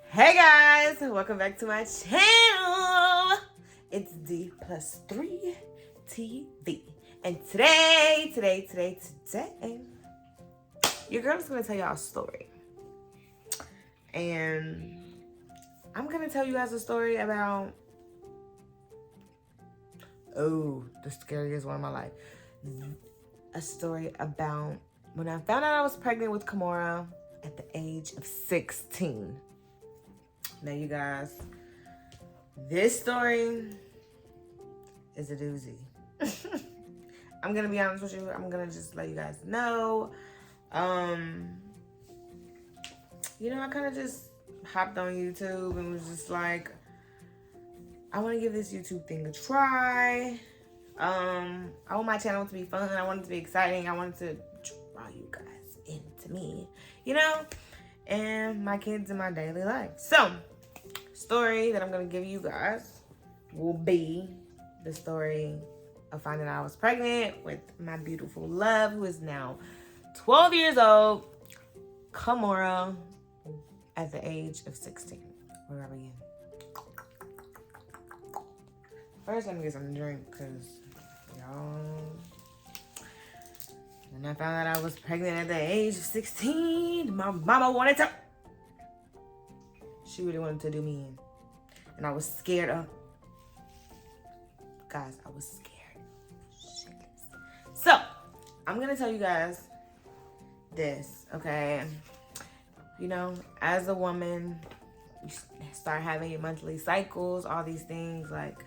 Hey guys, welcome back to my channel. It's D plus 3 TV. And today, your girl's gonna tell y'all a story. And I'm gonna tell you guys a story about, the scariest one of my life. A story about when I found out I was pregnant with Kimora at the age of 16. Now, you guys, this story is a doozy. I'm gonna be honest with you. I'm gonna just let you guys know. I kind of just hopped on YouTube and was just like, I want to give this YouTube thing a try. I want my channel to be fun. I want it to be exciting. I wanted to draw you guys into me, and my kids in my daily life. So, story that I'm gonna give you guys will be the story of finding out I was pregnant with my beautiful love, who is now 12 years old, Kimora, at the age of 16. Where are we in? First, let me get some drink, because y'all, when I found out I was pregnant at the age of 16, my mama wanted to. She really wanted to do me in. And I was scared of. Guys, I was scared. Shitless. So, I'm going to tell you guys this, okay? As a woman, you start having your monthly cycles, all these things. Like,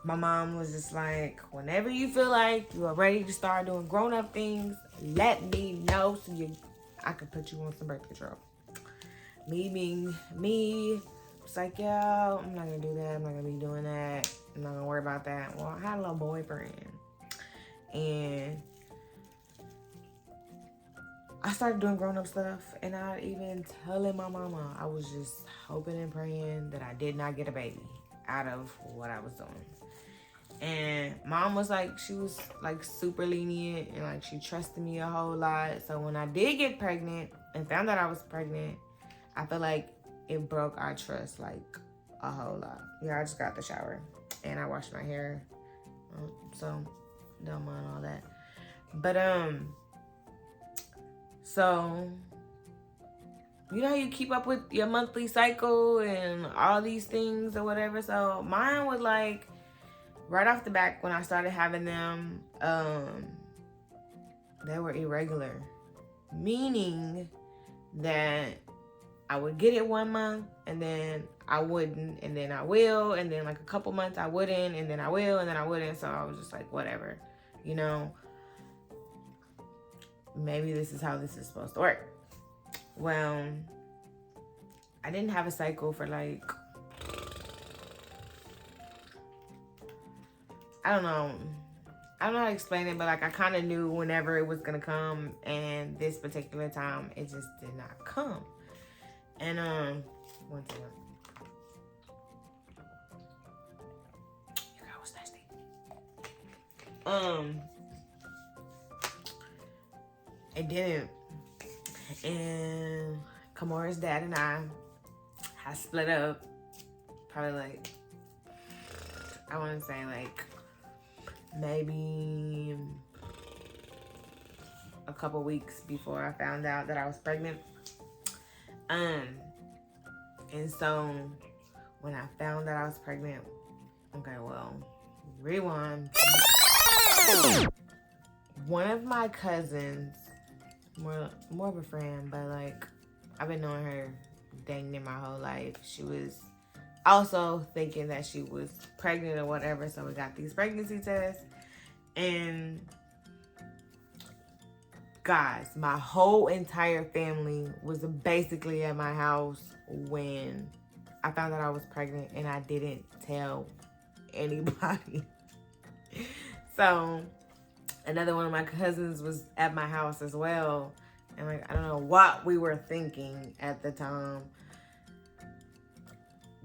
my mom was just like, whenever you feel like you are ready to start doing grown-up things, let me know so I can put you on some birth control. Me being me, it's like, yo, I'm not gonna do that. I'm not gonna be doing that. I'm not gonna worry about that. Well, I had a little boyfriend, and I started doing grown-up stuff, and I even telling my mama, I was just hoping and praying that I did not get a baby out of what I was doing. And mom was like, she was like super lenient, and like she trusted me a whole lot. So when I did get pregnant and found out I was pregnant, I feel like it broke our trust like a whole lot. Yeah, I just got the shower and I washed my hair, so don't mind all that. But so how you keep up with your monthly cycle and all these things or whatever. So mine was like right off the back when I started having them, they were irregular, meaning that I would get it 1 month and then I wouldn't, and then I will, and then like a couple months I wouldn't, and then I will, and then I wouldn't. So I was just like, whatever, maybe this is how this is supposed to work. Well, I didn't have a cycle for like, I don't know how to explain it, but like I kind of knew whenever it was gonna come, and this particular time it just did not come. And one second. Your girl was thirsty. It didn't. And Kimora's dad and I had split up probably like, I want to say like maybe a couple weeks before I found out that I was pregnant. And so when I found that I was pregnant, okay, well, rewind. One of my cousins, more of a friend, but like I've been knowing her dang near my whole life. She was also thinking that she was pregnant or whatever, so we got these pregnancy tests. And guys, my whole entire family was basically at my house when I found out I was pregnant, and I didn't tell anybody. So another one of my cousins was at my house as well, and like I don't know what we were thinking at the time.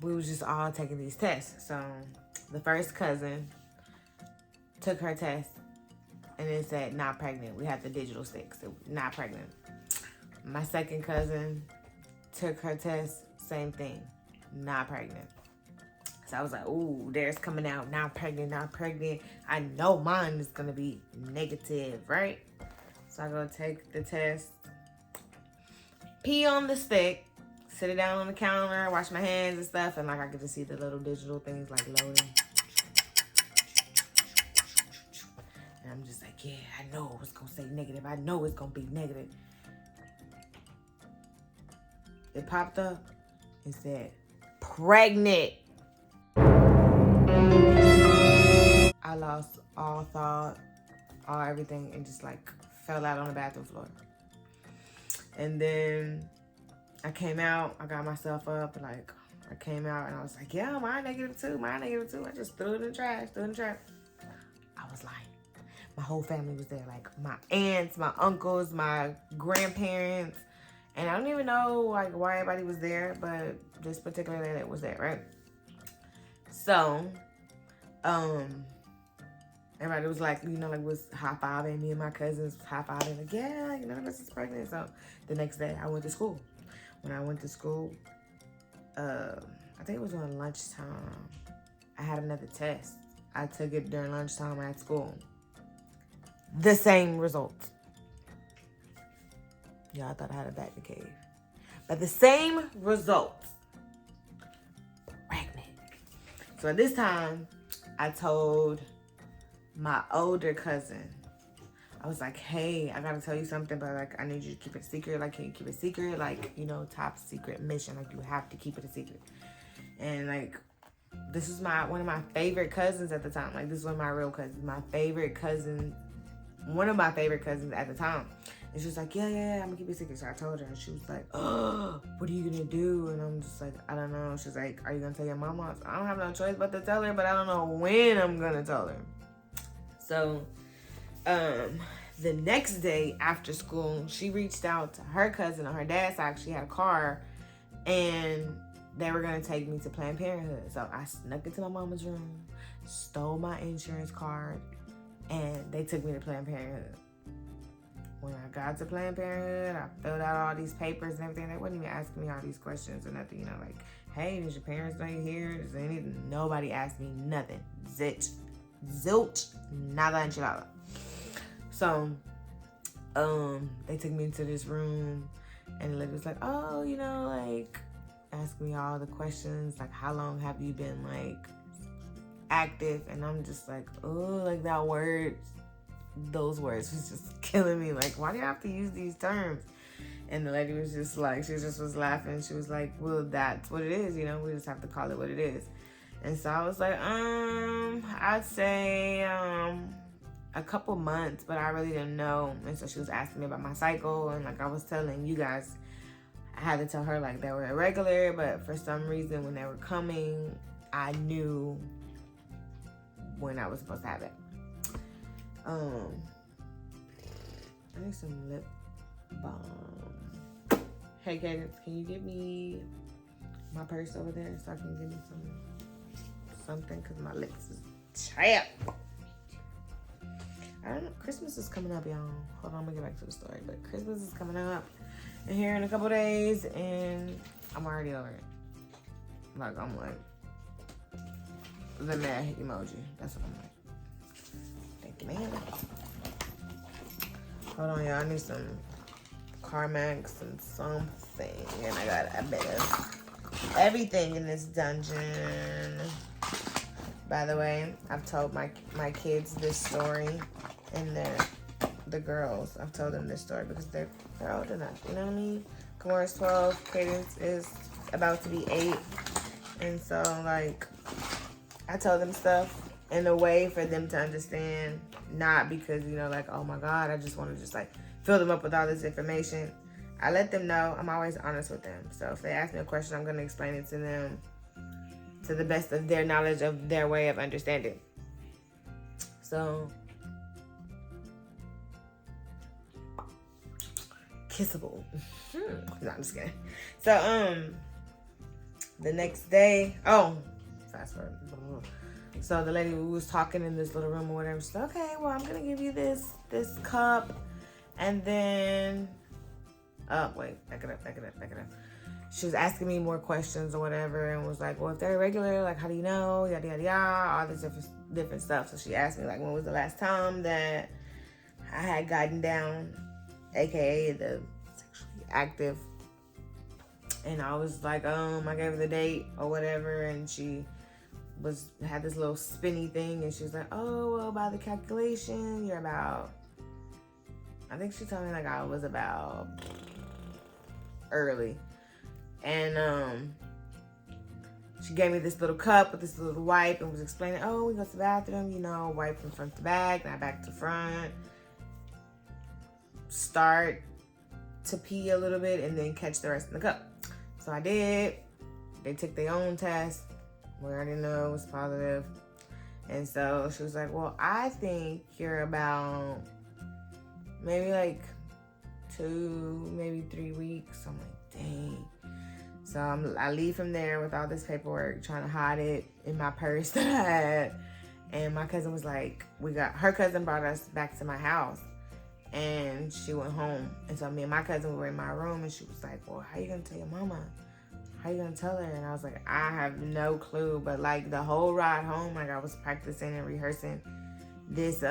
We was just all taking these tests. So the first cousin took her test, and it said not pregnant. We had the digital sticks, so not pregnant. My second cousin took her test, same thing. not pregnant. So I was like, ooh, theirs coming out, not pregnant, not pregnant. I know mine is going to be negative, right? So I go take the test, pee on the stick, sit it down on the counter, wash my hands and stuff. And like, I get to see the little digital things like loading. And I'm just like, yeah, I know it's going to say negative. I know it's going to be negative. It popped up and said, pregnant. I lost all thought, all everything, and just like fell out on the bathroom floor. And then I came out, I got myself up, like I came out and I was like, yeah, mine -2, mine -2. I just threw it in the trash, I was lying. My whole family was there, like my aunts, my uncles, my grandparents, and I don't even know like why everybody was there, but this particular day that was there, right? So, everybody was like, you know, like was high-fiving. Me and my cousins was high-fiving, like, yeah, like none of us is pregnant. So the next day I went to school. When I went to school, I think it was on lunchtime. I had another test. I took it during lunchtime at school. The same results. Yeah, I thought I had a back in the cave. But the same results. Pregnant. So at this time, I told my older cousin, I was like, hey, I gotta tell you something, but like, I need you to keep it a secret. Like, can you keep it a secret? Like, you know, top secret mission. Like, you have to keep it a secret. And like, this is one of my favorite cousins at the time. Like, this is one of my real cousins. My favorite cousin, one of my favorite cousins at the time. And she was like, yeah, I'm gonna keep it a secret. So I told her, and she was like, oh, what are you gonna do? And I'm just like, I don't know. She's like, are you gonna tell your mama? I don't have no choice but to tell her, but I don't know when I'm gonna tell her. So, the next day after school, she reached out to her cousin on her dad's side. She had a car, and they were gonna take me to Planned Parenthood. So I snuck into my mama's room, stole my insurance card, and they took me to Planned Parenthood. When I got to Planned Parenthood, I filled out all these papers and everything. They wasn't even asking me all these questions or nothing, you know, like, hey, does your parents know you're here? Does anything? Nobody asked me nothing. Zilch, nada enchilada. So, they took me into this room, and the lady was like, oh, you know, like, asking me all the questions, like, how long have you been, like, active? And I'm just like, oh, like, those words was just killing me. Like, why do you have to use these terms? And the lady was just like, she just was laughing. She was like, well, that's what it is, you know, we just have to call it what it is. And so I was like, I'd say, a couple months, but I really didn't know. And so she was asking me about my cycle, and like I was telling you guys, I had to tell her like they were irregular, but for some reason when they were coming, I knew when I was supposed to have it. I need some lip balm. Hey, Cadence, can you give me my purse over there so I can give me something? Because my lips is chapped. I don't know. Christmas is coming up, y'all. Hold on, I'm gonna get back to the story. But Christmas is coming up in here in a couple days, and I'm already over it. Like, I'm like the mad emoji. That's what I'm like. Thank you, man. Hold on, y'all. I need some Carmex and something, and I got a bit of everything in this dungeon. By the way, I've told my kids this story, and the girls, I've told them this story because they're old enough, you know what I mean? Kamora's 12, Cadence is about to be 8, and so like I told them stuff in a way for them to understand, not because, you know, like, oh my God, I just want to just like fill them up with all this information. I let them know. I'm always honest with them. So if they ask me a question, I'm going to explain it to them to the best of their knowledge of their way of understanding. So, kissable. No, I'm just kidding. So, the next day, fast forward. So the lady who was talking in this little room or whatever, she's like, okay, well, I'm gonna give you this cup, and then, oh wait, back it up. she was asking me more questions or whatever, and was like, well, if they're irregular, like, how do you know? Yada, yada, yada, all this different stuff. So she asked me, like, when was the last time that I had gotten down, aka the sexually active. And I was like, I gave her the date or whatever, and she had this little spinny thing, and she was like, oh, well, by the calculation, you're about, I think she told me like I was about early. And she gave me this little cup with this little wipe and was explaining, oh, we go to the bathroom, you know, wipe from front to back, not back to front. Start to pee a little bit and then catch the rest in the cup. So I did. They took their own test. We already know it was positive. And so she was like, well, I think you're about maybe like 2, maybe 3 weeks. I'm like, dang. So I leave from there with all this paperwork, trying to hide it in my purse that I had. And my cousin was like, her cousin brought us back to my house. And she went home. And so me and my cousin were in my room, and she was like, well, how you gonna tell your mama? How you gonna tell her? And I was like, I have no clue. But like the whole ride home, like I was practicing and rehearsing this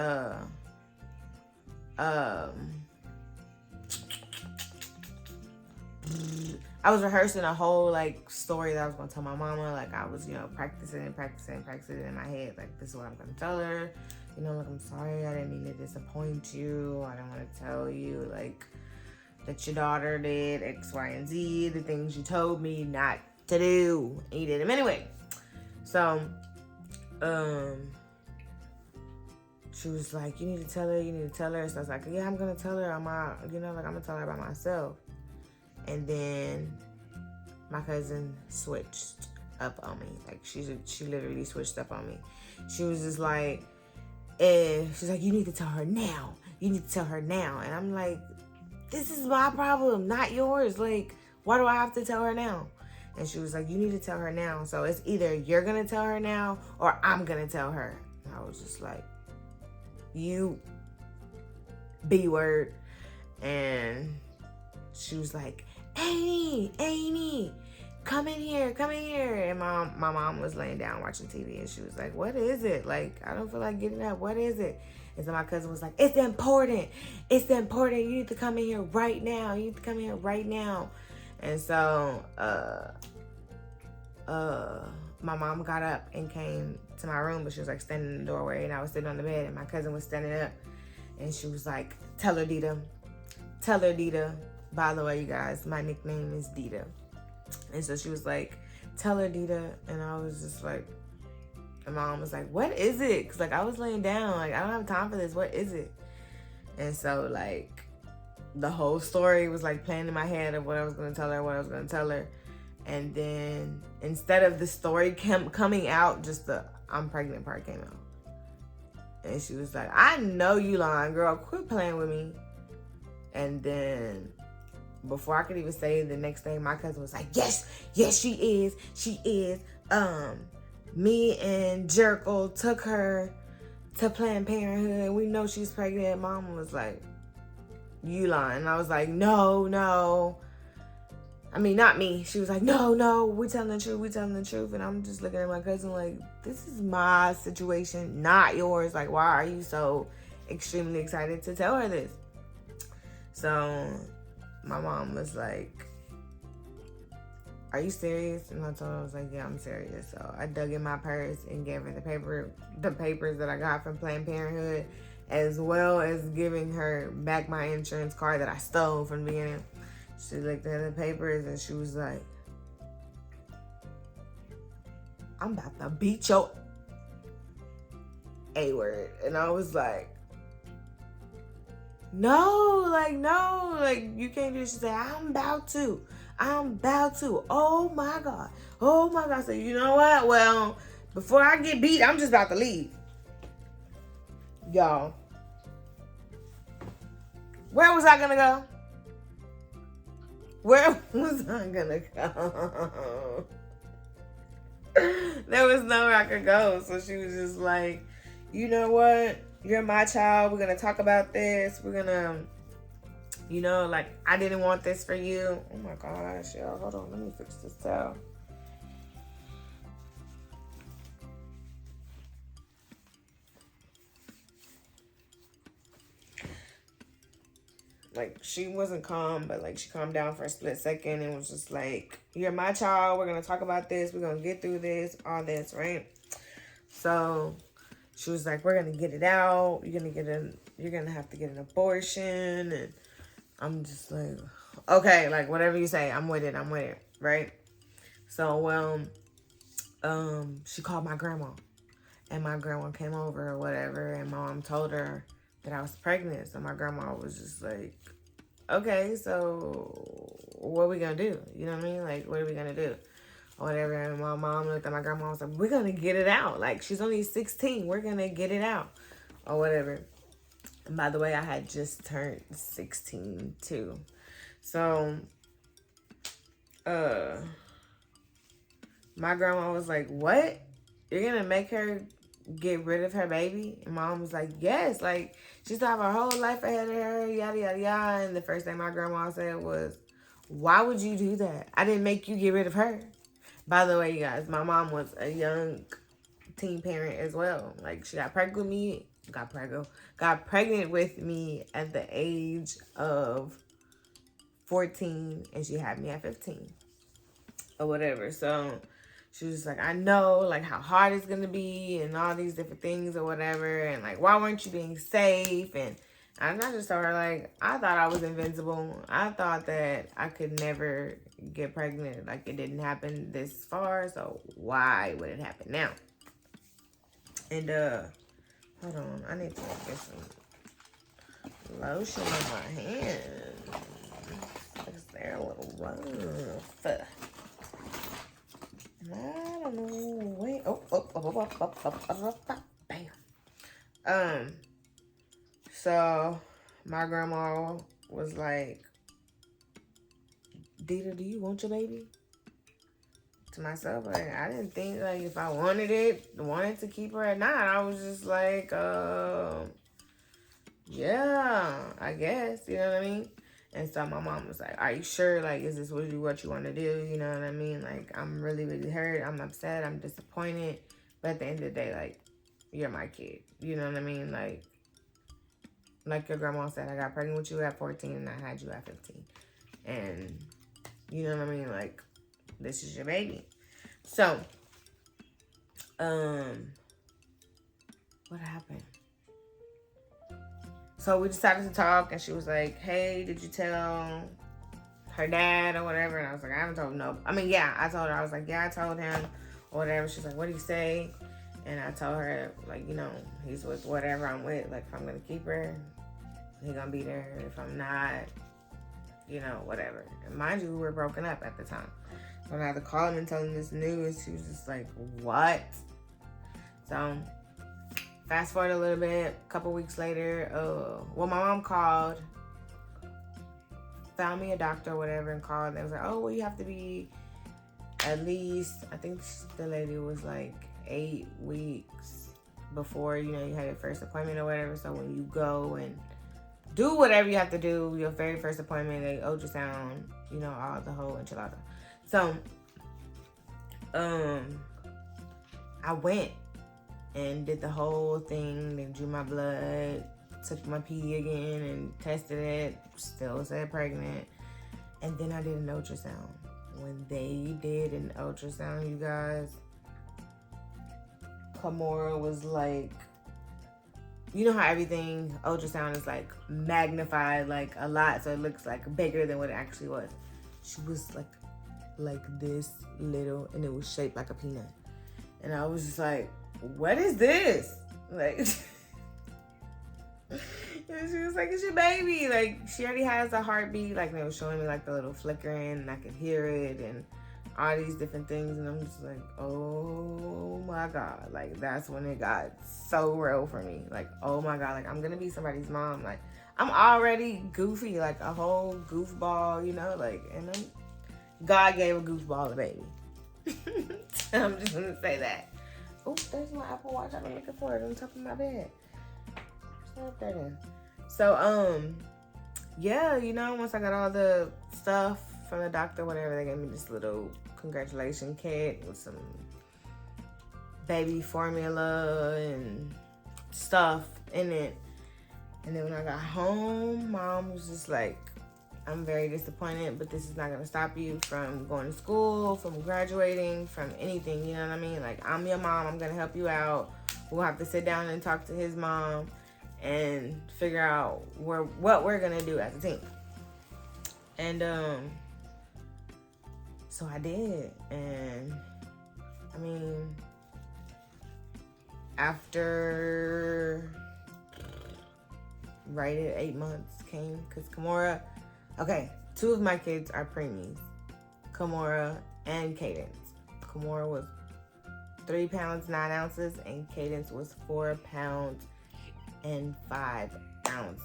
I was rehearsing a whole like story that I was gonna tell my mama. Like I was, practicing it in my head. Like, this is what I'm gonna tell her. Like, I'm sorry, I didn't mean to disappoint you. I didn't want to tell you like that your daughter did X, Y, and Z, the things you told me not to do, and you did them anyway. So, she was like, you need to tell her. So I was like, yeah, I'm gonna tell her. I'm gonna tell her by myself. And then my cousin switched up on me. Like, she literally switched up on me. She was just like, she's like, you need to tell her now. You need to tell her now. And I'm like, this is my problem, not yours. Like, why do I have to tell her now? And she was like, you need to tell her now. So it's either you're going to tell her now or I'm going to tell her. And I was just like, you B word. And she was like, Amy, come in here. And my mom was laying down watching TV, and she was like, what is it? Like, I don't feel like getting up. What is it? And so my cousin was like, it's important. You need to come in here right now. And so, my mom got up and came to my room, but she was like standing in the doorway, and I was sitting on the bed, and my cousin was standing up, and she was like, tell her, Dita. By the way, you guys, my nickname is Dita. And so she was like, tell her, Dita. And I was just like, and my mom was like, what is it? Because, like, I was laying down. Like, I don't have time for this. What is it? And so, like, the whole story was, like, playing in my head of what I was going to tell her. And then instead of the story coming out, just the I'm pregnant part came out. And she was like, I know you lying, girl. Quit playing with me. And then before I could even say the next thing, my cousin was like, yes, she is. Me and Jerkle took her to Planned Parenthood. We know she's pregnant. Mom was like, you lying. And I was like, no. I mean, not me. She was like, no, we telling the truth. And I'm just looking at my cousin like, this is my situation, not yours. Like, why are you so extremely excited to tell her this? So my mom was like, are you serious? And I told her, I was like, yeah, I'm serious. So I dug in my purse and gave her the papers that I got from Planned Parenthood, as well as giving her back my insurance card that I stole from the beginning. She looked at the papers and she was like, I'm about to beat your A word. And I was like, no, you can't do this. She said, I'm about to. Oh my God. So you know what? Well, before I get beat, I'm just about to leave. Y'all. Where was I gonna go? There was nowhere I could go. So she was just like, you know what? You're my child. We're going to talk about this. We're going to, You know, like, I didn't want this for you. Oh my gosh, y'all. Hold on. Let me fix this towel. Like, she wasn't calm, but like she calmed down for a split second and was just like, you're my child. We're going to talk about this. We're going to get through this, all this, right? So she was like, we're going to get it out. You're going to have to get an abortion. And I'm just like, okay, like whatever you say, I'm with it. Right? So, well, she called my grandma and my grandma came over or whatever. And my mom told her that I was pregnant. So my grandma was just like, okay, so what are we gonna do? You know what I mean? Like, what are we gonna do? Or whatever. And my mom looked at my grandma and was like, we're gonna get it out. Like, she's only 16. We're gonna get it out. Or whatever. And by the way, I had just turned 16 too. So, my grandma was like, what? You're gonna make her get rid of her baby? And mom was like, yes, like, she still have her whole life ahead of her, yada, yada, yada. And the first thing my grandma said was, why would you do that? I didn't make you get rid of her. By the way, you guys, my mom was a young teen parent as well. Like, she got pregnant with me, got pregnant with me at the age of 14, and she had me at 15 or whatever. So she was like, I know, like, how hard it's going to be and all these different things or whatever. And, like, why weren't you being safe? And I just told her, like, I thought I was invincible. I thought that I could never get pregnant. Like, it didn't happen this far. So why would it happen now? And, hold on. I need to get some lotion on my hands. Because they're a little rough. I don't know. Wait. Bam. So my grandma was like, Dita, do you want your baby? To myself, like, I didn't think, like, if I wanted to keep her or not. I was just like, yeah, I guess, you know what I mean? And so my mom was like, are you sure? Like, is this what you want to do? You know what I mean? Like, I'm really, really hurt. I'm upset. I'm disappointed. But at the end of the day, like, you're my kid. You know what I mean? Like your grandma said, I got pregnant with you at 14 and I had you at 15. And, you know what I mean? Like, this is your baby. So, what happened? So we decided to talk, and she was like, hey, did you tell her dad or whatever? And I was like, I haven't told him. No. I mean, yeah, I told her. I was like, yeah, I told him or whatever. She's like, what did he say? And I told her, like, you know, he's with whatever I'm with. Like, if I'm going to keep her, he's going to be there. If I'm not, you know, whatever. And mind you, we were broken up at the time. So when I had to call him and tell him this news, she was just like, what? So fast forward a little bit, a couple weeks later, my mom called, found me a doctor or whatever, and called. And they was like, oh, well, you have to be at least, I think the lady was like 8 weeks before, you know, you had your first appointment or whatever. So when you go and do whatever you have to do, your very first appointment, they ultrasound, you know, all the whole enchilada. So, I went and did the whole thing. They drew my blood, took my pee again and tested it. Still said pregnant. And then I did an ultrasound. When they did an ultrasound, you guys, Kamora was like, you know how everything ultrasound is like magnified like a lot, so it looks like bigger than what it actually was. She was like this little, and it was shaped like a peanut. And I was just like, what is this? Like, and she was like, it's your baby. Like, she already has a heartbeat. Like, they were showing me like the little flickering, and I could hear it and all these different things. And I'm just like, oh my God. Like, that's when it got so real for me. Like, oh my God, like, I'm gonna be somebody's mom. Like, I'm already goofy, like a whole goofball, you know, like, and God gave a goofball a baby. I'm just gonna say that. Oh, there's my Apple Watch. I've been looking for it on top of my bed. It's not up there then. So, yeah, you know, once I got all the stuff from the doctor, whatever, they gave me this little congratulation kit with some baby formula and stuff in it. And then when I got home, Mom was just like, I'm very disappointed, but this is not gonna stop you from going to school, from graduating, from anything, you know what I mean? Like, I'm your mom, I'm gonna help you out. We'll have to sit down and talk to his mom and figure out what we're gonna do as a team. And so I did. And I mean, after right at 8 months came, because Kimora, okay, 2 of my kids are preemies, Kimora and Cadence. Kimora was 3 pounds 9 ounces, and Cadence was 4 pounds and 5 ounces.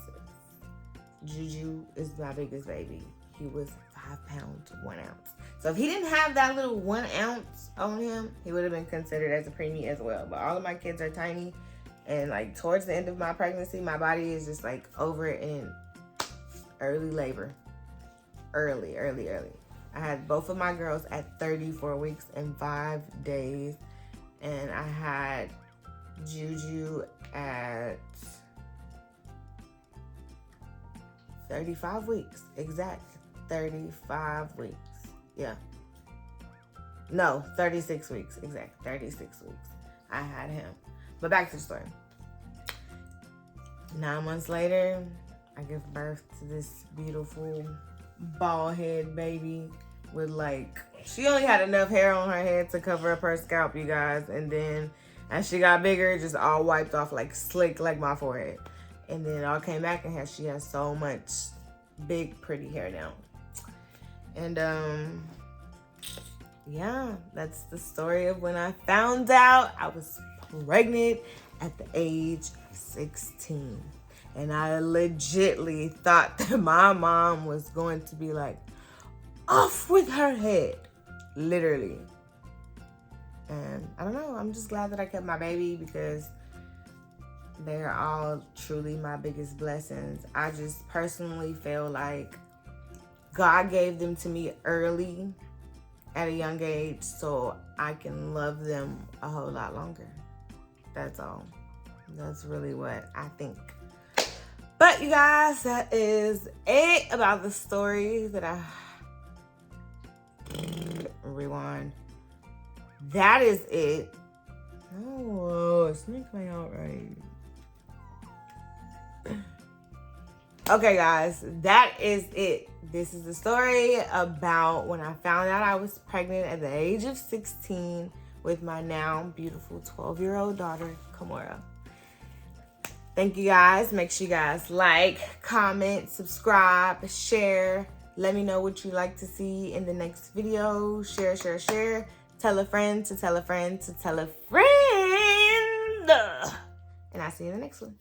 Juju is my biggest baby. He was 5 pounds 1 ounce. So if he didn't have that little 1 ounce on him, he would have been considered as a preemie as well. But all of my kids are tiny, and like towards the end of my pregnancy, my body is just like over it in early labor. Early. I had both of my girls at 34 weeks and 5 days. And I had Juju at 35 weeks. Exact 35 weeks. Yeah. No, 36 weeks. Exact 36 weeks. I had him. But back to the story. 9 months later, I give birth to this beautiful bald head baby with like, she only had enough hair on her head to cover up her scalp, you guys. And then as she got bigger, it just all wiped off like slick like my forehead. And then it all came back and she has so much big, pretty hair now. And yeah, that's the story of when I found out I was pregnant at the age of 16. And I legitly thought that my mom was going to be like, off with her head. Literally. And I don't know, I'm just glad that I kept my baby because they're all truly my biggest blessings. I just personally feel like God gave them to me early at a young age so I can love them a whole lot longer. That's all. That's really what I think. But you guys, that is it about the story that I... Rewind. That is it. Oh, snake my out right. Okay, guys, that is it. This is the story about when I found out I was pregnant at the age of 16 with my now beautiful 12-year-old daughter, Kimora. Thank you guys. Make sure you guys like, comment, subscribe, share. Let me know what you'd like to see in the next video. Share. Tell a friend to tell a friend to tell a friend. And I'll see you in the next one.